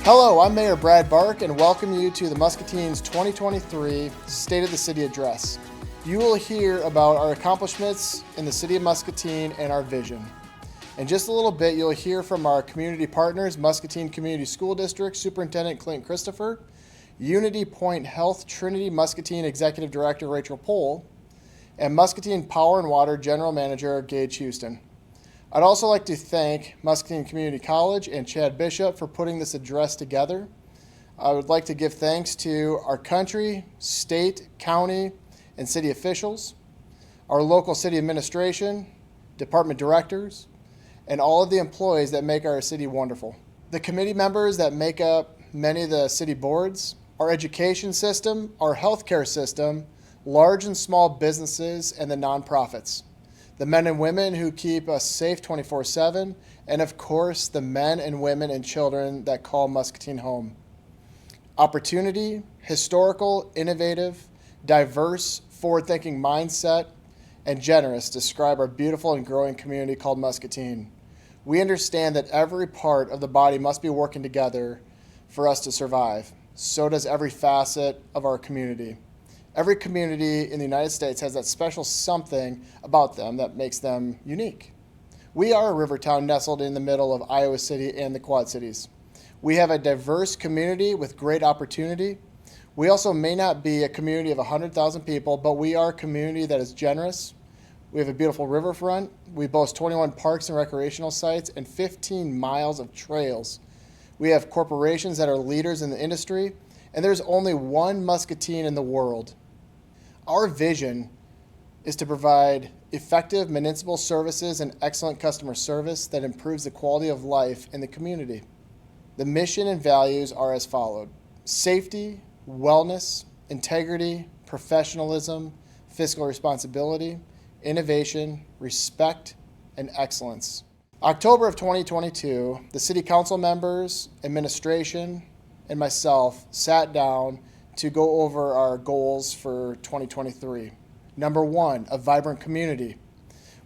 Hello, I'm Mayor Brad Barks and welcome you to the Muscatine's 2023 State of the City Address. You will hear about our accomplishments in the City of Muscatine and our vision. In just a little bit, you'll hear from our community partners, Muscatine Community School District Superintendent Clint Christopher, Unity Point Health Trinity Muscatine Executive Director Rachel Pohl, and Muscatine Power and Water General Manager Gage Houston. I'd also like to thank Muscatine Community College and Chad Bishop for putting this address together. I would like to give thanks to our country, state, county, and city officials, our local city administration, department directors, and all of the employees that make our city wonderful. The committee members that make up many of the city boards, our education system, our healthcare system, large and small businesses, and the nonprofits. The men and women who keep us safe 24/7, and of course, the men and women and children that call Muscatine home. Opportunity, historical, innovative, diverse, forward-thinking mindset, and generous describe our beautiful and growing community called Muscatine. We understand that every part of the body must be working together for us to survive. So does every facet of our community. Every community in the United States has that special something about them that makes them unique. We are a river town nestled in the middle of Iowa City and the Quad Cities. We have a diverse community with great opportunity. We also may not be a community of 100,000 people, but we are a community that is generous. We have a beautiful riverfront. We boast 21 parks and recreational sites and 15 miles of trails. We have corporations that are leaders in the industry, and there's only one Muscatine in the world. Our vision is to provide effective municipal services and excellent customer service that improves the quality of life in the community. The mission and values are as follows: safety, wellness, integrity, professionalism, fiscal responsibility, innovation, respect, and excellence. October of 2022, the City Council members, administration, and myself sat down to go over our goals for 2023. Number one, a vibrant community.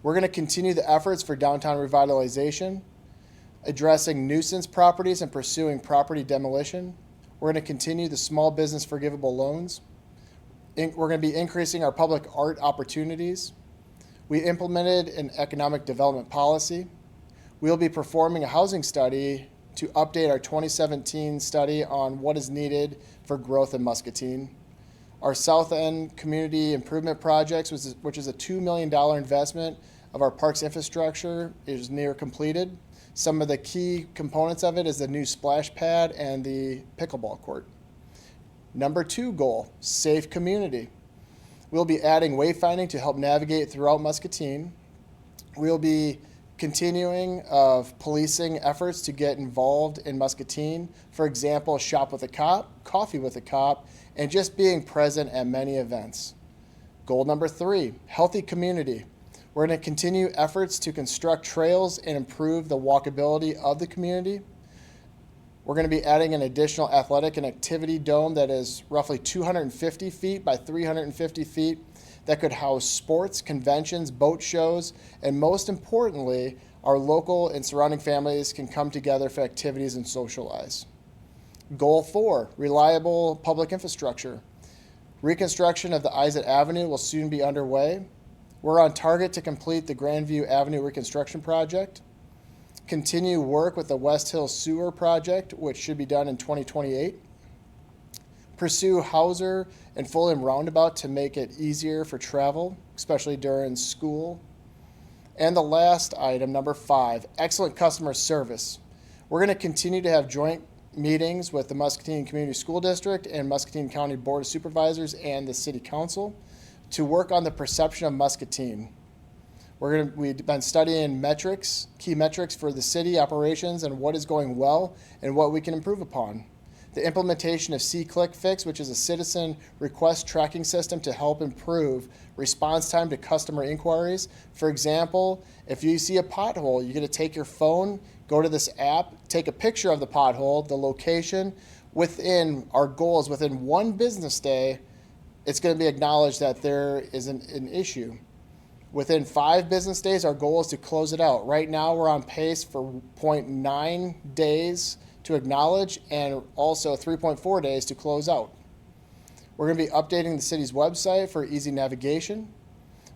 We're going to continue the efforts for downtown revitalization, addressing nuisance properties and pursuing property demolition. We're going to continue the small business forgivable loans. We're going to be increasing our public art opportunities. We implemented an economic development policy. We'll be performing a housing study to update our 2017 study on what is needed for growth in Muscatine. Our South End Community Improvement Projects, which is a $2 million investment of our parks infrastructure, is near completed. Some of the key components of it is the new splash pad and the pickleball court. Number two goal, safe community. We'll be adding wayfinding to help navigate throughout Muscatine. We'll be continuing of policing efforts to get involved in Muscatine. For example, Shop with a Cop, Coffee with a Cop, and just being present at many events. Goal number three, healthy community. We're going to continue efforts to construct trails and improve the walkability of the community. We're going to be adding an additional athletic and activity dome that is roughly 250 feet by 350 feet that could house sports, conventions, boat shows, and most importantly, our local and surrounding families can come together for activities and socialize. Goal four, reliable public infrastructure. Reconstruction of the Isaac Avenue will soon be underway. We're on target to complete the Grandview Avenue reconstruction project. Continue work with the West Hill Sewer project, which should be done in 2028. Pursue Hauser and Fulham Roundabout to make it easier for travel, especially during school. And the last item, number five, excellent customer service. We're going to continue to have joint meetings with the Muscatine Community School District and Muscatine County Board of Supervisors and the City Council to work on the perception of Muscatine. We've been studying metrics, key metrics for the city operations and what is going well and what we can improve upon. The implementation of C-Click-Fix, which is a citizen request tracking system to help improve response time to customer inquiries. For example, if you see a pothole, you're going to take your phone, go to this app, take a picture of the pothole, the location. Within our goal is within one business day, it's going to be acknowledged that there is an issue. Within 5 business days, our goal is to close it out. Right now, we're on pace for 0.9 days to acknowledge and also 3.4 days to close out. We're going to be updating the city's website for easy navigation.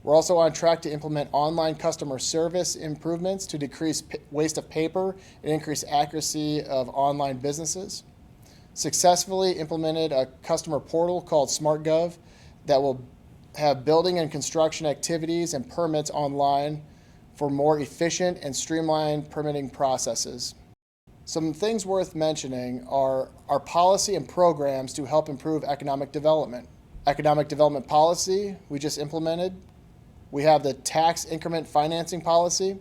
We're also on track to implement online customer service improvements to decrease waste of paper and increase accuracy of online businesses. Successfully implemented a customer portal called SmartGov that will have building and construction activities and permits online for more efficient and streamlined permitting processes. Some things worth mentioning are our policy and programs to help improve economic development. Economic development policy we just implemented. We have the tax increment financing policy.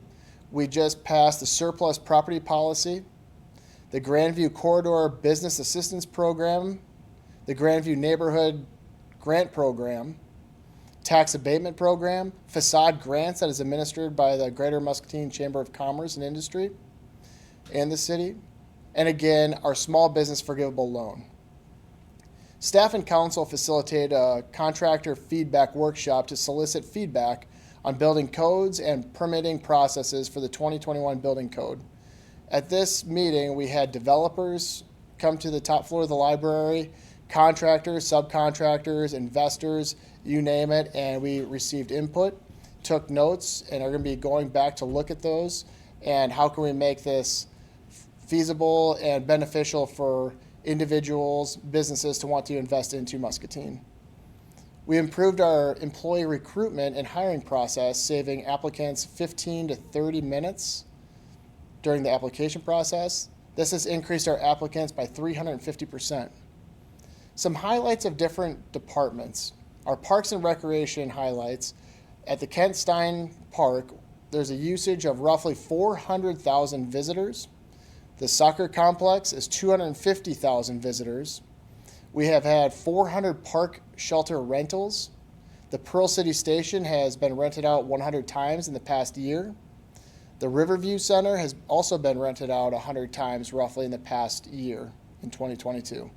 We just passed the surplus property policy, the Grandview Corridor Business Assistance Program, the Grandview Neighborhood Grant Program, tax abatement program, facade grants that is administered by the Greater Muscatine Chamber of Commerce and Industry and the city, and again, our small business forgivable loan. Staff and council facilitated a contractor feedback workshop to solicit feedback on building codes and permitting processes for the 2021 building code. At this meeting, we had developers come to the top floor of the library, contractors, subcontractors, investors, you name it, and we received input, took notes, and are going to be going back to look at those and how can we make this feasible and beneficial for individuals, businesses to want to invest into Muscatine. We improved our employee recruitment and hiring process, saving applicants 15 to 30 minutes during the application process. This has increased our applicants by 350%. Some highlights of different departments. Our Parks and Recreation highlights. At the Kent Stein Park, there's a usage of roughly 400,000 visitors. The soccer complex is 250,000 visitors. We have had 400 park shelter rentals. The Pearl City Station has been rented out 100 times in the past year. The Riverview Center has also been rented out 100 times roughly in the past year in 2022.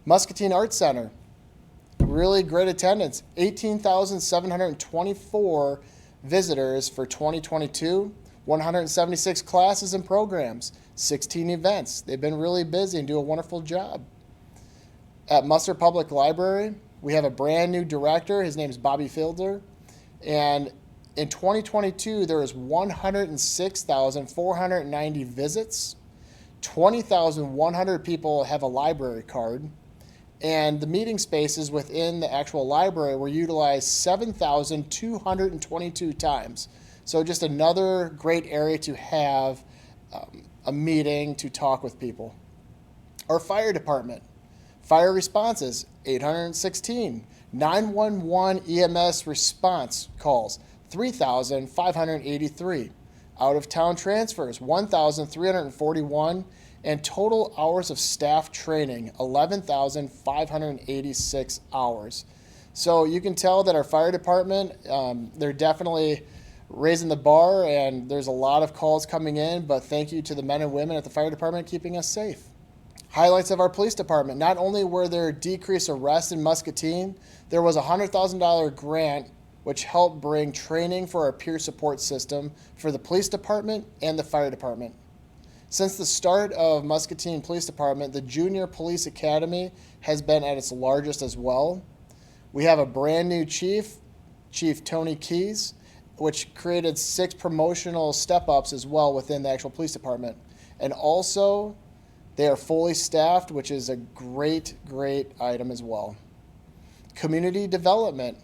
Muscatine Arts Center, really great attendance, 18,724 visitors for 2022, 176 classes and programs, 16 events. They've been really busy and do a wonderful job. At Musser Public Library, we have a brand new director. His name is Bobby Fielder. And in 2022, there was 106,490 visits. 20,100 people have a library card. And the meeting spaces within the actual library were utilized 7,222 times. So just another great area to have a meeting to talk with people. Our fire department, fire responses, 816. 911 EMS response calls, 3,583. Out-of-town transfers, 1,341. And total hours of staff training, 11,586 hours. So you can tell that our fire department, they're definitely raising the bar, and there's a lot of calls coming in, but thank you to the men and women at the fire department keeping us safe. Highlights of our police department. Not only were there decreased arrests in Muscatine, there was a $100,000 grant which helped bring training for our peer support system for the police department and the fire department. Since the start of Muscatine Police Department, the Junior Police Academy has been at its largest as well. We have a brand new chief, Chief Tony Keys, which created 6 promotional step-ups as well within the actual police department. And also, they are fully staffed, which is a great, great item as well. Community development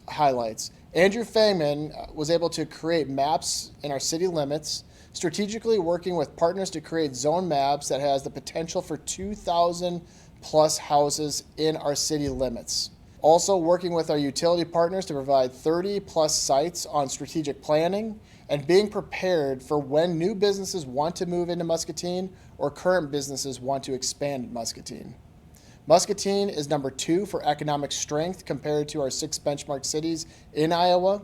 highlights. Andrew Fangman was able to create maps in our city limits, strategically working with partners to create zone maps that has the potential for 2,000 plus houses in our city limits. Also working with our utility partners to provide 30 plus sites on strategic planning and being prepared for when new businesses want to move into Muscatine or current businesses want to expand in Muscatine. Muscatine is number 2 for economic strength compared to our 6 benchmark cities in Iowa.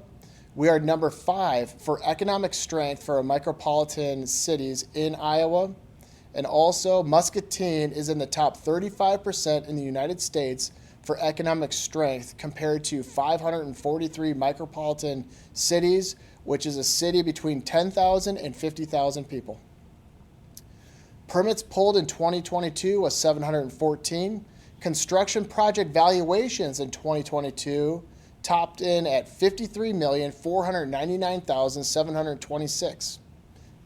We are number 5 for economic strength for our micropolitan cities in Iowa. And also, Muscatine is in the top 35% in the United States for economic strength compared to 543 micropolitan cities, which is a city between 10,000 and 50,000 people. Permits pulled in 2022 was 714. Construction project valuations in 2022 topped in at $53,499,726.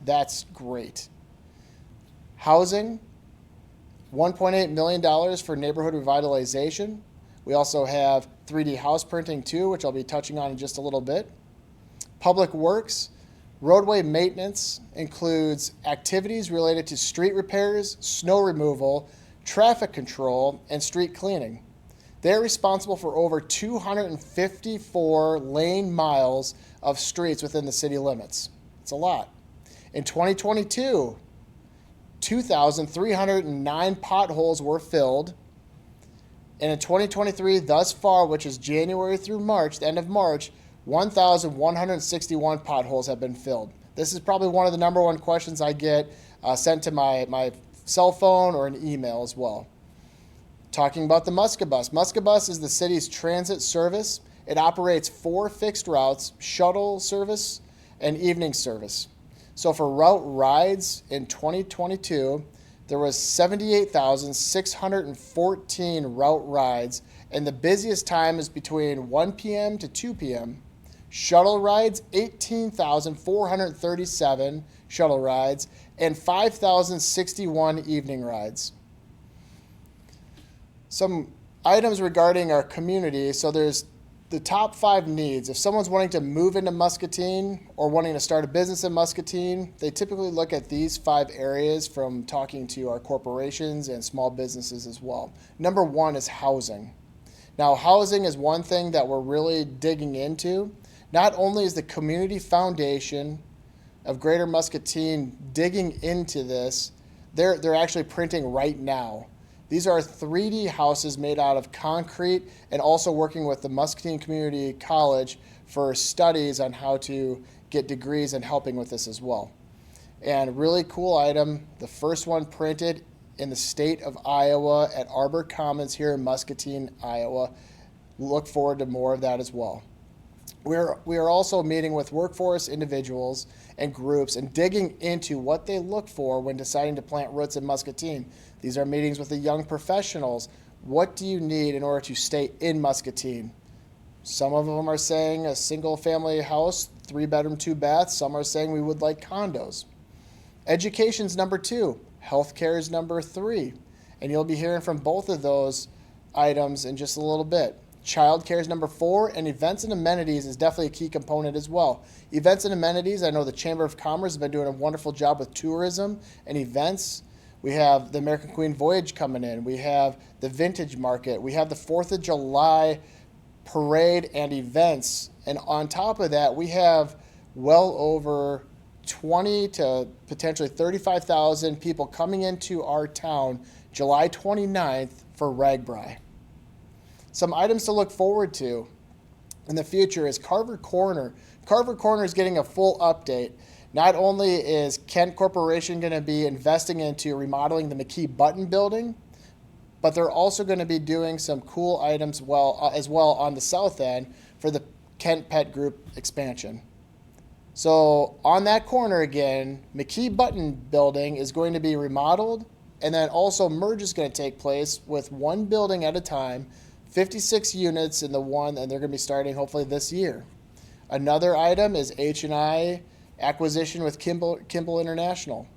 That's great. Housing, $1.8 million for neighborhood revitalization. We also have 3D house printing too, which I'll be touching on in just a little bit. Public works, roadway maintenance includes activities related to street repairs, snow removal, traffic control, and street cleaning. They're responsible for over 254 lane miles of streets within the city limits. It's a lot. In 2022, 2,309 potholes were filled. And in 2023, thus far, which is January through March, the end of March, 1,161 potholes have been filled. This is probably one of the number one questions I get sent to my cell phone or an email as well. Talking about the Muscabus. Muscabus is the city's transit service. It operates 4 fixed routes, shuttle service, and evening service. So for route rides in 2022, there was 78,614 route rides, and the busiest time is between 1 p.m. to 2 p.m. Shuttle rides, 18,437 shuttle rides, and 5,061 evening rides. Some items regarding our community. So there's the top 5 needs. If someone's wanting to move into Muscatine or wanting to start a business in Muscatine, they typically look at these 5 areas from talking to our corporations and small businesses as well. Number 1 is housing. Now, housing is one thing that we're really digging into. Not only is the Community Foundation of Greater Muscatine digging into this, they're actually printing right now. These are 3D houses made out of concrete, and also working with the Muscatine Community College for studies on how to get degrees and helping with this as well. And really cool item, the first one printed in the state of Iowa at Arbor Commons here in Muscatine, Iowa. Look forward to more of that as well. We are also meeting with workforce individuals and groups and digging into what they look for when deciding to plant roots in Muscatine. These are meetings with the young professionals. What do you need in order to stay in Muscatine? Some of them are saying a single family house, 3-bedroom, 2-bath. Some are saying we would like condos. Education's number 2. Healthcare is number 3. And you'll be hearing from both of those items in just a little bit. Childcare is number 4, and events and amenities is definitely a key component as well. Events and amenities, I know the Chamber of Commerce has been doing a wonderful job with tourism and events. We have the American Queen Voyage coming in. We have the Vintage Market. We have the 4th of July parade and events. And on top of that, we have well over 20 to potentially 35,000 people coming into our town July 29th for Ragbri. Some items to look forward to in the future is Carver Corner. Carver Corner is getting a full update. Not only is Kent Corporation going to be investing into remodeling the McKee Button building, but they're also going to be doing some cool items as well on the south end for the Kent Pet Group expansion. So on that corner again, McKee Button building is going to be remodeled, and then also merge is going to take place with one building at a time. 56 units in the one, and they're going to be starting hopefully this year. Another item is H&I acquisition with Kimball International.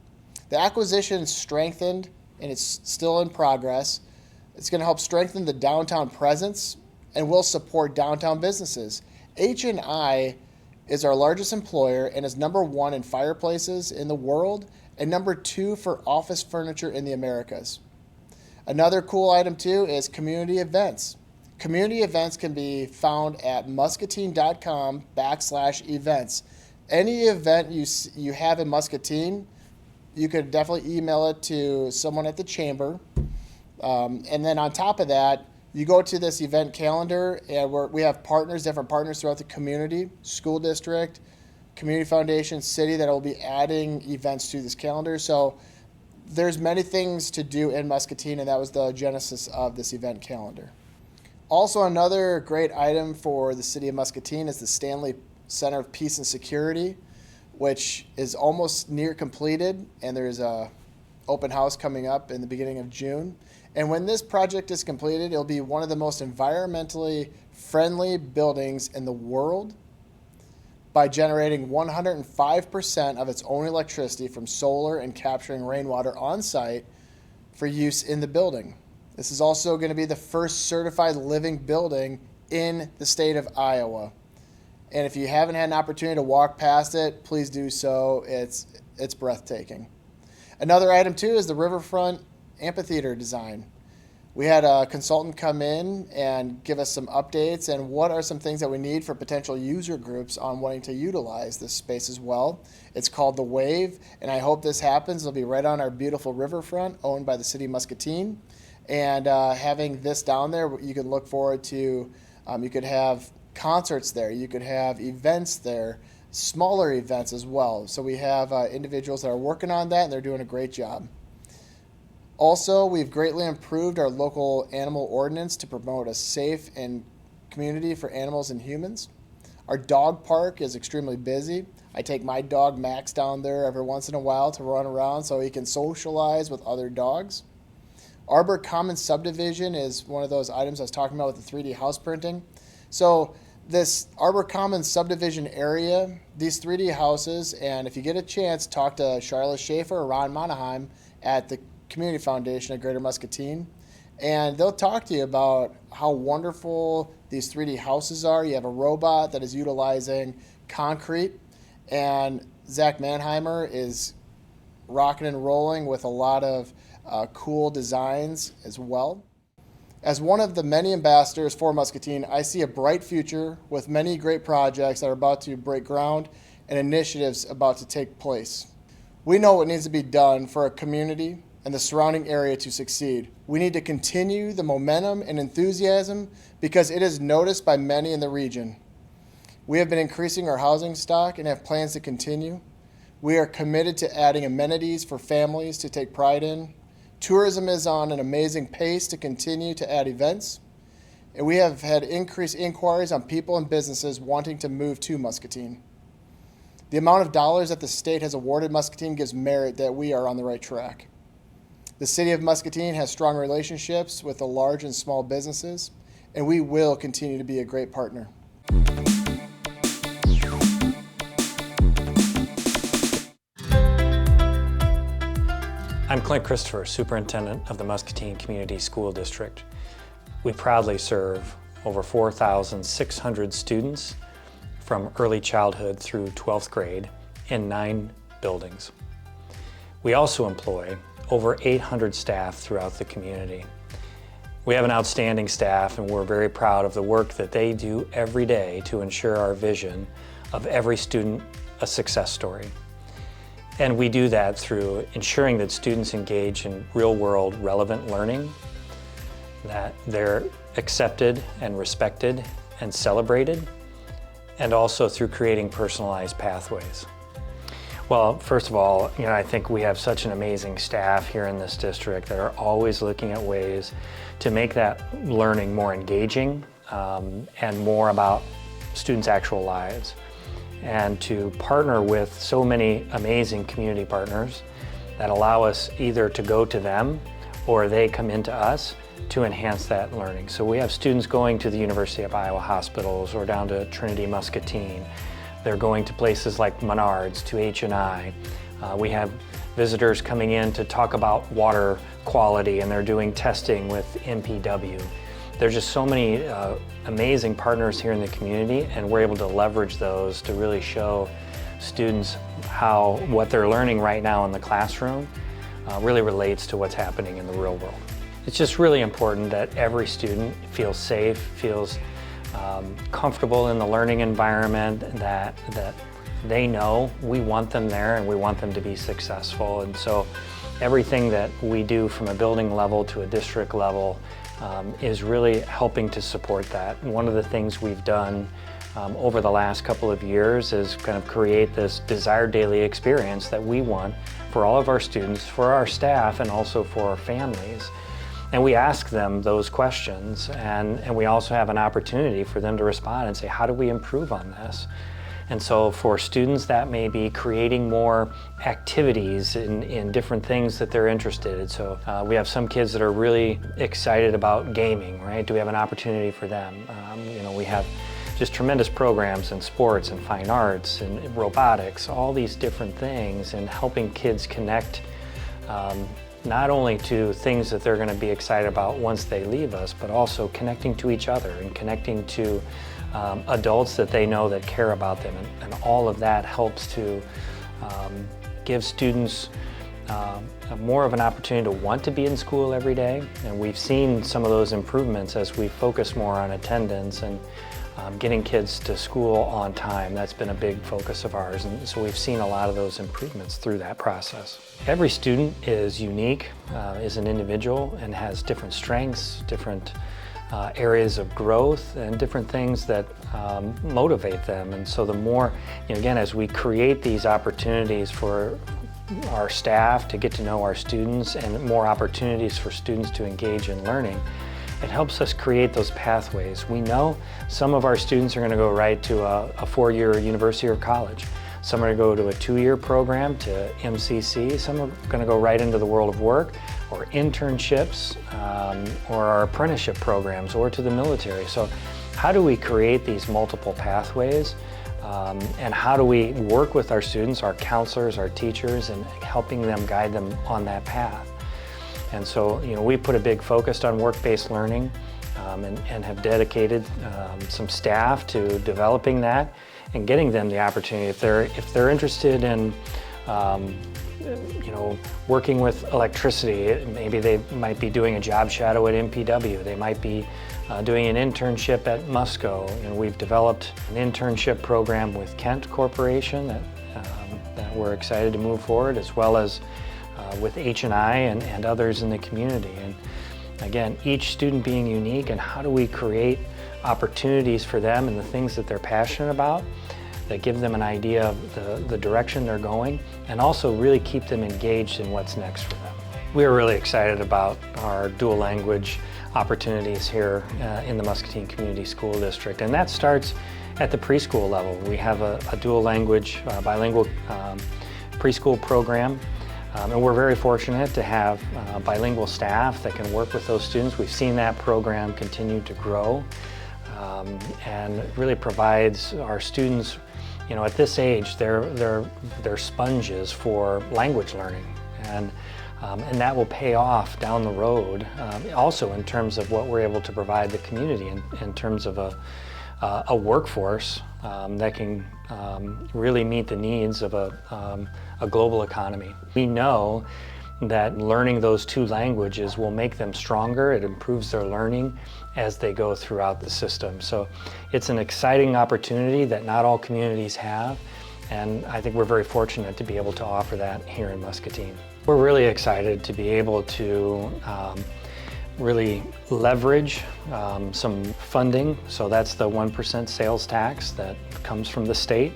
The acquisition strengthened, and it's still in progress. It's going to help strengthen the downtown presence and will support downtown businesses. H&I is our largest employer and is number 1 in fireplaces in the world and number 2 for office furniture in the Americas. Another cool item too is community events. Community events can be found at muscatine.com/events. Any event you have in Muscatine, you could definitely email it to someone at the chamber. And then on top of that, you go to this event calendar, and we have different partners throughout the community, school district, community foundation, city, that will be adding events to this calendar. So there's many things to do in Muscatine, and that was the genesis of this event calendar. Also, another great item for the city of Muscatine is the Stanley Center of Peace and Security, which is almost near completed, and there's a open house coming up in the beginning of June. And when this project is completed, it'll be one of the most environmentally friendly buildings in the world by generating 105% of its own electricity from solar and capturing rainwater on site for use in the building. This is also going to be the first certified living building in the state of Iowa. And if you haven't had an opportunity to walk past it, please do so. It's breathtaking. Another item too is the riverfront amphitheater design. We had a consultant come in and give us some updates and what are some things that we need for potential user groups on wanting to utilize this space as well. It's called The Wave, and I hope this happens. It'll be right on our beautiful riverfront owned by the city of Muscatine. And having this down there, you can look forward to, you could have concerts there, you could have events there, smaller events as well. So we have individuals that are working on that, and they're doing a great job. Also, we've greatly improved our local animal ordinance to promote a safe and community for animals and humans. Our dog park is extremely busy. I take my dog Max down there every once in a while to run around so he can socialize with other dogs. Arbor Commons subdivision is one of those items I was talking about with the 3D house printing. So this Arbor Commons subdivision area, these 3D houses, and if you get a chance, talk to Charlotte Schaefer or Ron Monaheim at the Community Foundation of Greater Muscatine, and they'll talk to you about how wonderful these 3D houses are. You have a robot that is utilizing concrete, and Zach Mannheimer is rocking and rolling with a lot of cool designs as well. As one of the many ambassadors for Muscatine, I see a bright future with many great projects that are about to break ground and initiatives about to take place. We know what needs to be done for our community and the surrounding area to succeed. We need to continue the momentum and enthusiasm because it is noticed by many in the region. We have been increasing our housing stock and have plans to continue. We are committed to adding amenities for families to take pride in. Tourism is on an amazing pace to continue to add events. And we have had increased inquiries on people and businesses wanting to move to Muscatine. The amount of dollars that the state has awarded Muscatine gives merit that we are on the right track. The city of Muscatine has strong relationships with the large and small businesses, and we will continue to be a great partner. I'm Clint Christopher, Superintendent of the Muscatine Community School District. We proudly serve over 4,600 students from early childhood through 12th grade in 9 buildings. We also employ over 800 staff throughout the community. We have an outstanding staff, and we're very proud of the work that they do every day to ensure our vision of every student a success story. And we do that through ensuring that students engage in real-world relevant learning, that they're accepted and respected and celebrated, and also through creating personalized pathways. Well, first of all, I think we have such an amazing staff here in this district that are always looking at ways to make that learning more engaging and more about students' actual lives, and to partner with so many amazing community partners that allow us either to go to them or they come into us to enhance that learning. So we have students going to the University of Iowa hospitals or down to Trinity Muscatine. They're going to places like Menards, to H&I. We have visitors coming in to talk about water quality, and they're doing testing with MPW. There's just so many amazing partners here in the community, and we're able to leverage those to really show students how what they're learning right now in the classroom really relates to what's happening in the real world. It's just really important that every student feels safe, feels comfortable in the learning environment, that they know we want them there and we want them to be successful. And so everything that we do from a building level to a district level is really helping to support that. And one of the things we've done over the last couple of years is kind of create this desired daily experience that we want for all of our students, for our staff, and also for our families. And we ask them those questions, and we also have an opportunity for them to respond and say, how do we improve on this? And so for students, that may be creating more activities in different things that they're interested in. So we have some kids that are really excited about gaming, right? Do we have an opportunity for them? We have just tremendous programs in sports and fine arts and robotics, all these different things, and helping kids connect not only to things that they're going to be excited about once they leave us, but also connecting to each other and connecting to adults that they know that care about them. And all of that helps to give students more of an opportunity to want to be in school every day. And we've seen some of those improvements as we focus more on attendance and getting kids to school on time. That's been a big focus of ours, and so we've seen a lot of those improvements through that process. Every student is unique, is an individual, and has different strengths, different areas of growth, and different things that motivate them. And so the more, again, as we create these opportunities for our staff to get to know our students and more opportunities for students to engage in learning, it helps us create those pathways. We know some of our students are going to go right to a four-year university or college. Some are going to go to a two-year program to MCC. Some are going to go right into the world of work or internships or our apprenticeship programs or to the military. So how do we create these multiple pathways and how do we work with our students, our counselors, our teachers, and helping them guide them on that path? And so, we put a big focus on work-based learning and have dedicated some staff to developing that and getting them the opportunity. If they're interested in, working with electricity, maybe they might be doing a job shadow at MPW. They might be doing an internship at Musco. We've developed an internship program with Kent Corporation that we're excited to move forward, as well as with H&I and others in the community. And again, each student being unique, and how do we create opportunities for them and the things that they're passionate about that give them an idea of the direction they're going, and also really keep them engaged in what's next for them. We are really excited about our dual language opportunities here in the Muscatine Community School District, and that starts at the preschool level. We have a dual language, bilingual preschool program. And we're very fortunate to have bilingual staff that can work with those students. We've seen that program continue to grow and it really provides our students, at this age, they're sponges for language learning. And that will pay off down the road, also in terms of what we're able to provide the community in terms of a workforce that can really meet the needs of a global economy. We know that learning those two languages will make them stronger. It improves their learning as they go throughout the system. So it's an exciting opportunity that not all communities have, and I think we're very fortunate to be able to offer that here in Muscatine. We're really excited to be able to really leverage some funding. So that's the 1% sales tax that comes from the state.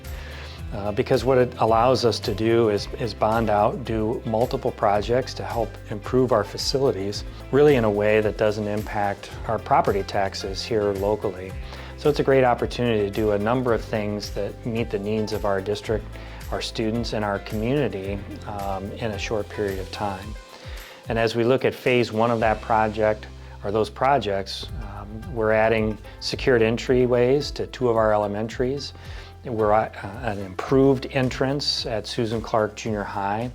Because what it allows us to do is bond out, do multiple projects to help improve our facilities, really in a way that doesn't impact our property taxes here locally. So it's a great opportunity to do a number of things that meet the needs of our district, our students, and our community in a short period of time. And as we look at phase one of that project, or those projects, we're adding secured entryways to 2 of our elementaries. We're an improved entrance at Susan Clark Junior High.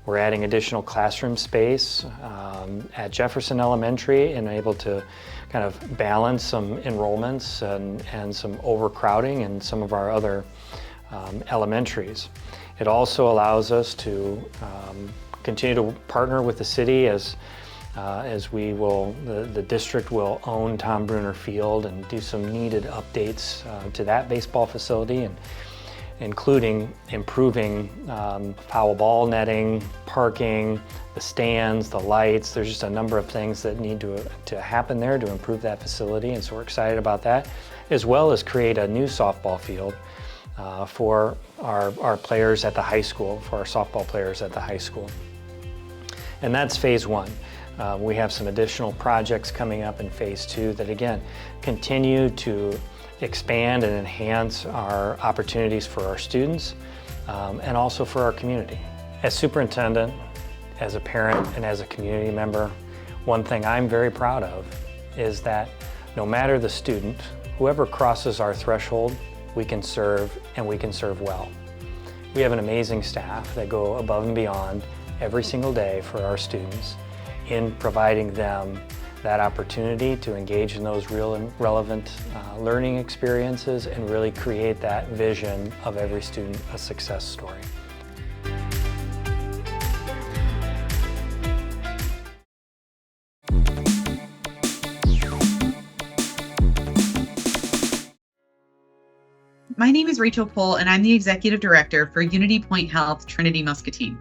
We're adding additional classroom space at Jefferson Elementary and able to kind of balance some enrollments and some overcrowding in some of our other elementaries. It also allows us to continue to partner with the city as the district will own Tom Bruner Field and do some needed updates to that baseball facility, and including improving foul ball netting, parking, the stands, the lights. There's just a number of things that need to happen there to improve that facility, and so we're excited about that, as well as create a new softball field for our players at the high school, for our softball players at the high school. And that's phase one. We have some additional projects coming up in phase 2 that again continue to expand and enhance our opportunities for our students and also for our community. As superintendent, as a parent, and as a community member, one thing I'm very proud of is that no matter the student, whoever crosses our threshold, we can serve, and we can serve well. We have an amazing staff that go above and beyond every single day for our students in providing them that opportunity to engage in those real and relevant learning experiences and really create that vision of every student a success story. My name is Rachel Pohl, and I'm the Executive Director for Unity Point Health, Trinity Muscatine.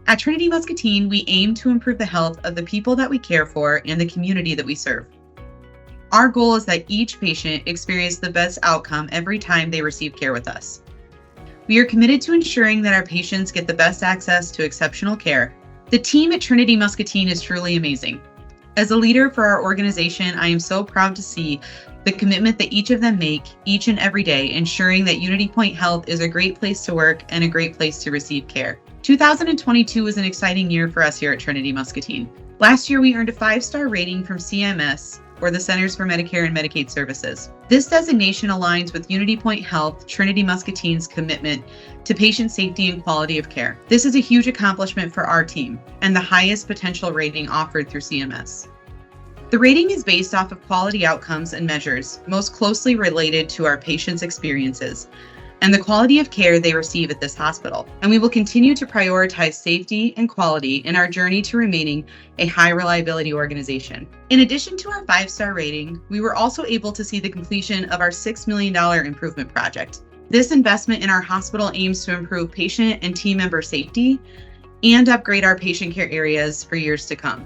At Trinity Muscatine, we aim to improve the health of the people that we care for and the community that we serve. Our goal is that each patient experience the best outcome every time they receive care with us. We are committed to ensuring that our patients get the best access to exceptional care. The team at Trinity Muscatine is truly amazing. As a leader for our organization, I am so proud to see the commitment that each of them make each and every day, ensuring that Unity Point Health is a great place to work and a great place to receive care. 2022 was an exciting year for us here at Trinity Muscatine. Last year, we earned a 5-star rating from CMS, or the Centers for Medicare and Medicaid Services. This designation aligns with Unity Point Health, Trinity Muscatine's commitment to patient safety and quality of care. This is a huge accomplishment for our team and the highest potential rating offered through CMS. The rating is based off of quality outcomes and measures most closely related to our patients' experiences and the quality of care they receive at this hospital. And we will continue to prioritize safety and quality in our journey to remaining a high reliability organization. In addition to our 5-star rating, we were also able to see the completion of our $6 million improvement project. This investment in our hospital aims to improve patient and team member safety and upgrade our patient care areas for years to come.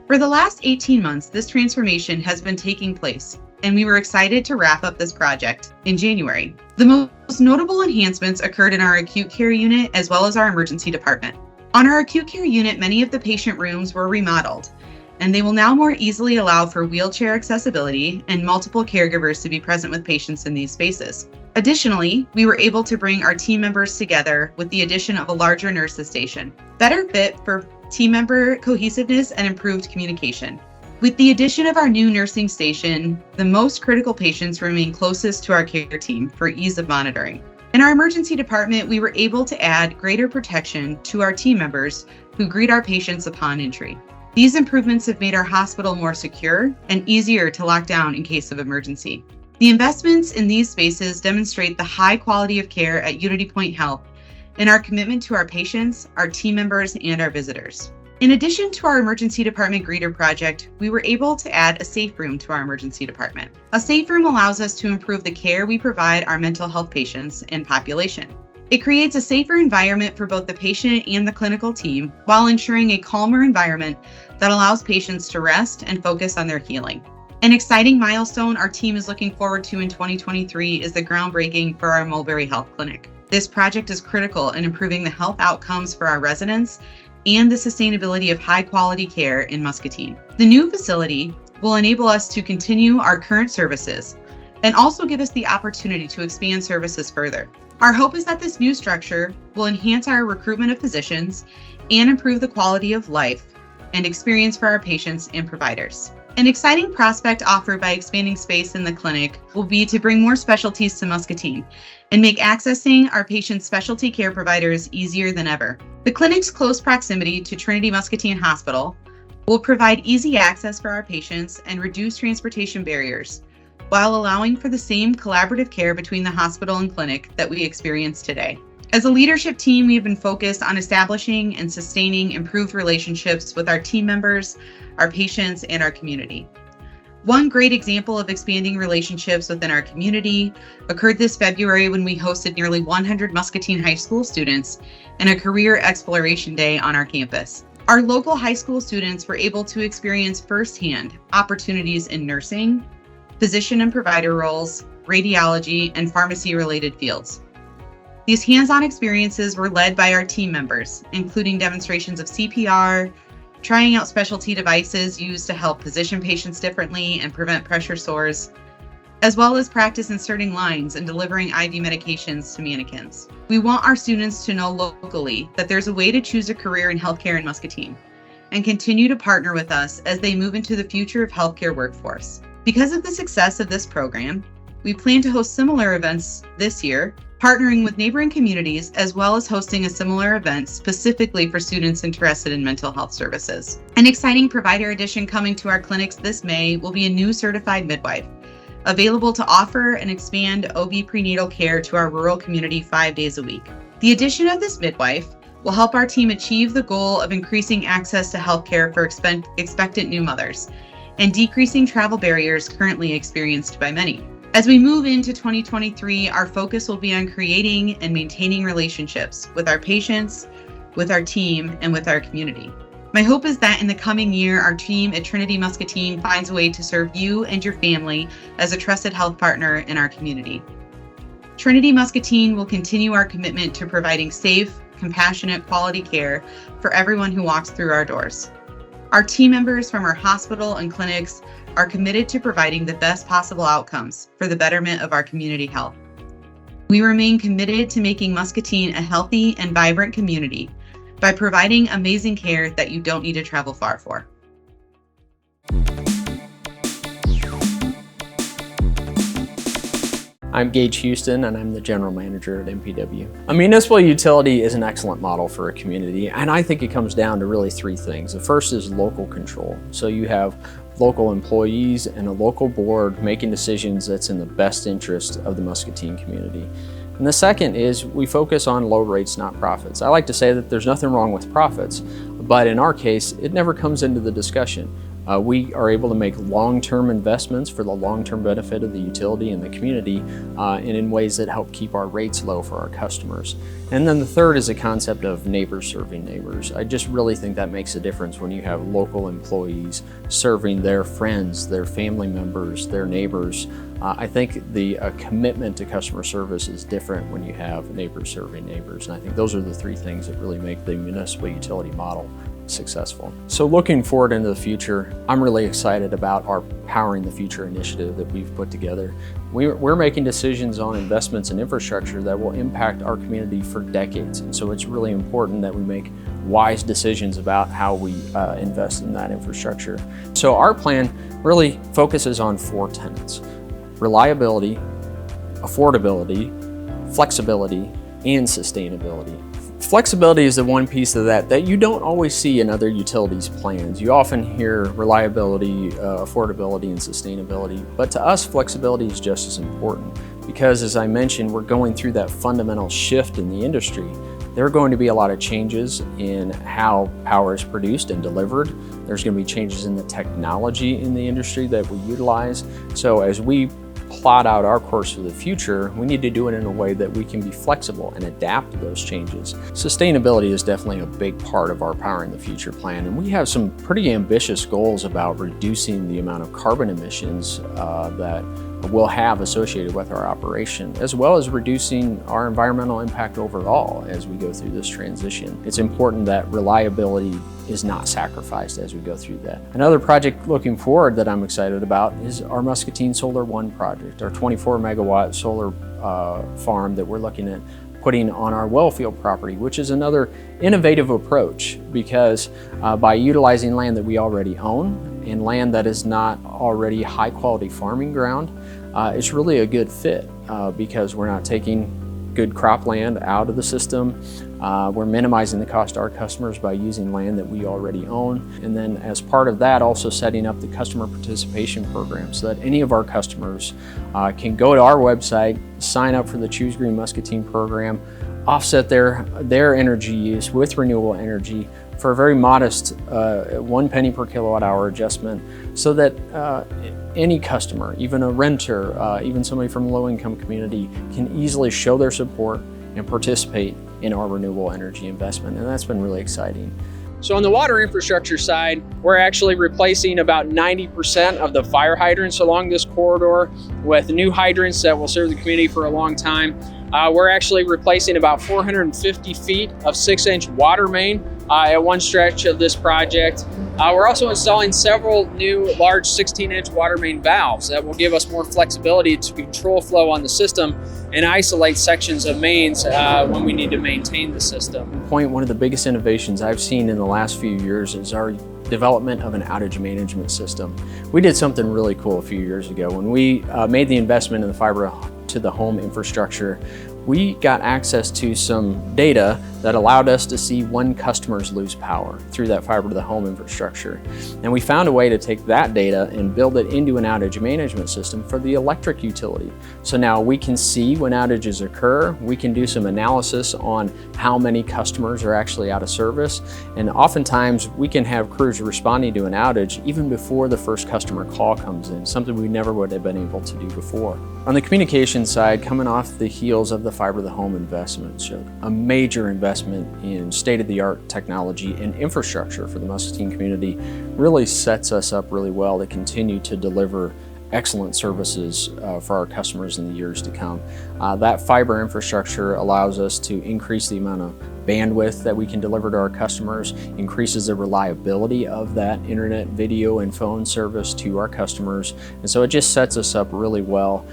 For the last 18 months, this transformation has been taking place, and we were excited to wrap up this project in January. The most notable enhancements occurred in our acute care unit as well as our emergency department. On our acute care unit, many of the patient rooms were remodeled, and they will now more easily allow for wheelchair accessibility and multiple caregivers to be present with patients in these spaces. Additionally, we were able to bring our team members together with the addition of a larger nurses station, better fit for team member cohesiveness and improved communication. With the addition of our new nursing station, the most critical patients remain closest to our care team for ease of monitoring. In our emergency department, we were able to add greater protection to our team members who greet our patients upon entry. These improvements have made our hospital more secure and easier to lock down in case of emergency. The investments in these spaces demonstrate the high quality of care at Unity Point Health and our commitment to our patients, our team members, and our visitors. In addition to our emergency department greeter project, we were able to add a safe room to our emergency department. A safe room allows us to improve the care we provide our mental health patients and population. It creates a safer environment for both the patient and the clinical team while ensuring a calmer environment that allows patients to rest and focus on their healing. An exciting milestone our team is looking forward to in 2023 is the groundbreaking for our Mulberry Health Clinic. This project is critical in improving the health outcomes for our residents and the sustainability of high-quality care in Muscatine. The new facility will enable us to continue our current services and also give us the opportunity to expand services further. Our hope is that this new structure will enhance our recruitment of physicians and improve the quality of life and experience for our patients and providers. An exciting prospect offered by expanding space in the clinic will be to bring more specialties to Muscatine and make accessing our patients' specialty care providers easier than ever. The clinic's close proximity to Trinity Muscatine Hospital will provide easy access for our patients and reduce transportation barriers, while allowing for the same collaborative care between the hospital and clinic that we experience today. As a leadership team, we have been focused on establishing and sustaining improved relationships with our team members, our patients, and our community. One great example of expanding relationships within our community occurred this February when we hosted nearly 100 Muscatine High School students in a career exploration day on our campus. Our local high school students were able to experience firsthand opportunities in nursing, physician and provider roles, radiology, and pharmacy-related fields. These hands-on experiences were led by our team members, including demonstrations of CPR, trying out specialty devices used to help position patients differently and prevent pressure sores, as well as practice inserting lines and delivering IV medications to mannequins. We want our students to know locally that there's a way to choose a career in healthcare in Muscatine and continue to partner with us as they move into the future of healthcare workforce. Because of the success of this program, we plan to host similar events this year, partnering with neighboring communities, as well as hosting a similar event specifically for students interested in mental health services. An exciting provider addition coming to our clinics this May will be a new certified midwife, available to offer and expand OB prenatal care to our rural community 5 days a week. The addition of this midwife will help our team achieve the goal of increasing access to healthcare for expectant new mothers and decreasing travel barriers currently experienced by many. As we move into 2023, our focus will be on creating and maintaining relationships with our patients, with our team, and with our community. My hope is that in the coming year, our team at Trinity Muscatine finds a way to serve you and your family as a trusted health partner in our community. Trinity Muscatine will continue our commitment to providing safe, compassionate, quality care for everyone who walks through our doors. Our team members from our hospital and clinics are committed to providing the best possible outcomes for the betterment of our community health. We remain committed to making Muscatine a healthy and vibrant community by providing amazing care that you don't need to travel far for. I'm Gage Houston, and I'm the General Manager at MPW. A municipal utility is an excellent model for a community, and I think it comes down to really three things. The first is local control. So you have local employees and a local board making decisions that's in the best interest of the Muscatine community. And the second is we focus on low rates, not profits. I like to say that there's nothing wrong with profits, but in our case, it never comes into the discussion. We are able to make long-term investments for the long-term benefit of the utility and the community and in ways that help keep our rates low for our customers. And then the third is the concept of neighbors serving neighbors. I just really think that makes a difference when you have local employees serving their friends, their family members, their neighbors. I think the commitment to customer service is different when you have neighbors serving neighbors. And I think those are the three things that really make the municipal utility model successful. So looking forward into the future, I'm really excited about our Powering the Future initiative that we've put together. We're making decisions on investments in infrastructure that will impact our community for decades. And so it's really important that we make wise decisions about how we invest in that infrastructure. So our plan really focuses on four tenets: reliability, affordability, flexibility, and sustainability. Flexibility is the one piece of that you don't always see in other utilities plans. You often hear reliability, affordability, and sustainability, but to us, flexibility is just as important because, as I mentioned, we're going through that fundamental shift in the industry. There are going to be a lot of changes in how power is produced and delivered. There's going to be changes in the technology in the industry that we utilize. So as we plot out our course for the future, we need to do it in a way that we can be flexible and adapt to those changes. Sustainability is definitely a big part of our Powering the Future plan, and we have some pretty ambitious goals about reducing the amount of carbon emissions that we'll have associated with our operation, as well as reducing our environmental impact overall as we go through this transition. It's important that reliability is not sacrificed as we go through that. Another project looking forward that I'm excited about is our Muscatine Solar One project, our 24 megawatt solar farm that we're looking at putting on our Wellfield property, which is another innovative approach because by utilizing land that we already own and land that is not already high quality farming ground, it's really a good fit because we're not taking good cropland out of the system. We're minimizing the cost to our customers by using land that we already own. And then as part of that, also setting up the customer participation program so that any of our customers can go to our website, sign up for the Choose Green Muscatine program, offset their energy use with renewable energy for a very modest 1 penny per kilowatt hour adjustment so that any customer, even a renter, even somebody from a low-income community can easily show their support and participate in our renewable energy investment, and that's been really exciting. So on the water infrastructure side, we're actually replacing about 90% of the fire hydrants along this corridor with new hydrants that will serve the community for a long time. We're actually replacing about 450 feet of 6-inch water main at one stretch of this project. We're also installing several new large 16-inch water main valves that will give us more flexibility to control flow on the system and isolate sections of mains when we need to maintain the system. One of the biggest innovations I've seen in the last few years is our development of an outage management system. We did something really cool a few years ago. When we made the investment in the fiber to the home infrastructure, we got access to some data that allowed us to see when customers lose power through that fiber to the home infrastructure. And we found a way to take that data and build it into an outage management system for the electric utility. So now we can see when outages occur, we can do some analysis on how many customers are actually out of service, and oftentimes we can have crews responding to an outage even before the first customer call comes in, something we never would have been able to do before. On the communication side, coming off the heels of the fiber to the home investment, so a major investment in state-of-the-art technology and infrastructure for the Muscatine community really sets us up really well to continue to deliver excellent services for our customers in the years to come. That fiber infrastructure allows us to increase the amount of bandwidth that we can deliver to our customers, increases the reliability of that internet, video, and phone service to our customers. And so it just sets us up really well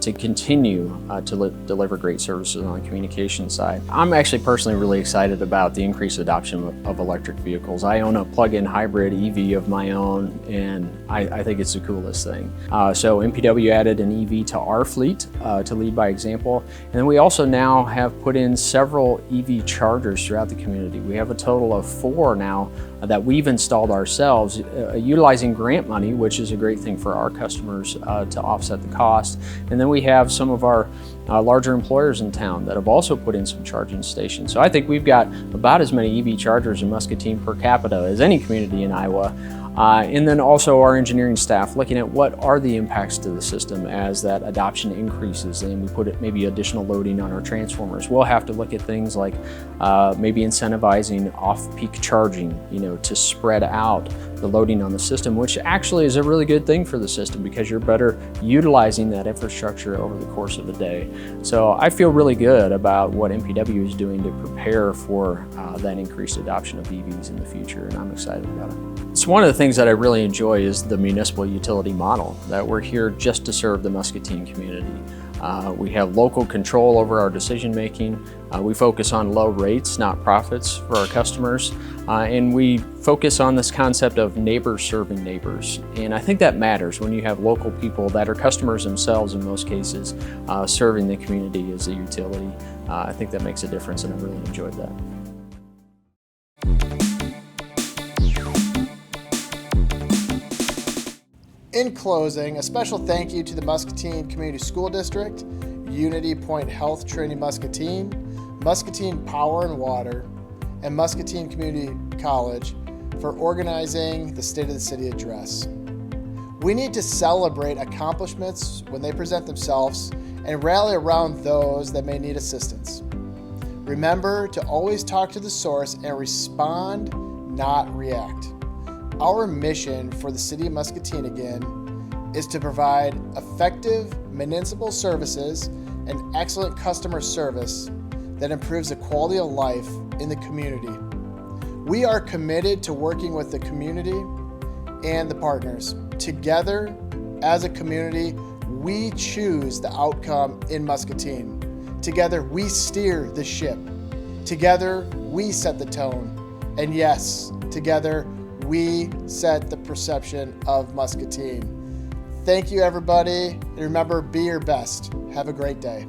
to continue to deliver great services on the communication side. I'm actually personally really excited about the increased adoption of electric vehicles. I own a plug-in hybrid EV of my own, and I think it's the coolest thing. So MPW added an EV to our fleet to lead by example. And then we also now have put in several EV chargers throughout the community. We have a total of 4 now that we've installed ourselves, utilizing grant money, which is a great thing for our customers to offset the cost. And then we have some of our larger employers in town that have also put in some charging stations. So I think we've got about as many EV chargers in Muscatine per capita as any community in Iowa. And then also our engineering staff looking at what are the impacts to the system as that adoption increases and we put maybe additional loading on our transformers. We'll have to look at things like maybe incentivizing off-peak charging, to spread out the loading on the system, which actually is a really good thing for the system because you're better utilizing that infrastructure over the course of the day. So I feel really good about what MPW is doing to prepare for that increased adoption of EVs in the future, and I'm excited about it. So one of the things that I really enjoy is the municipal utility model, that we're here just to serve the Muscatine community. We have local control over our decision making. We focus on low rates, not profits for our customers. And we focus on this concept of neighbors serving neighbors. And I think that matters when you have local people that are customers themselves in most cases, serving the community as a utility. I think that makes a difference, and I really enjoyed that. In closing, a special thank you to the Muscatine Community School District, Unity Point Health Trinity Muscatine, Muscatine Power and Water, and Muscatine Community College for organizing the State of the City address. We need to celebrate accomplishments when they present themselves and rally around those that may need assistance. Remember to always talk to the source and respond, not react. Our mission for the City of Muscatine again is to provide effective municipal services and excellent customer service that improves the quality of life in the community. We are committed to working with the community and the partners. Together, as a community, we choose the outcome in Muscatine. Together, we steer the ship. Together, we set the tone. And yes, together, we set the perception of Muscatine. Thank you, everybody. And remember, be your best. Have a great day.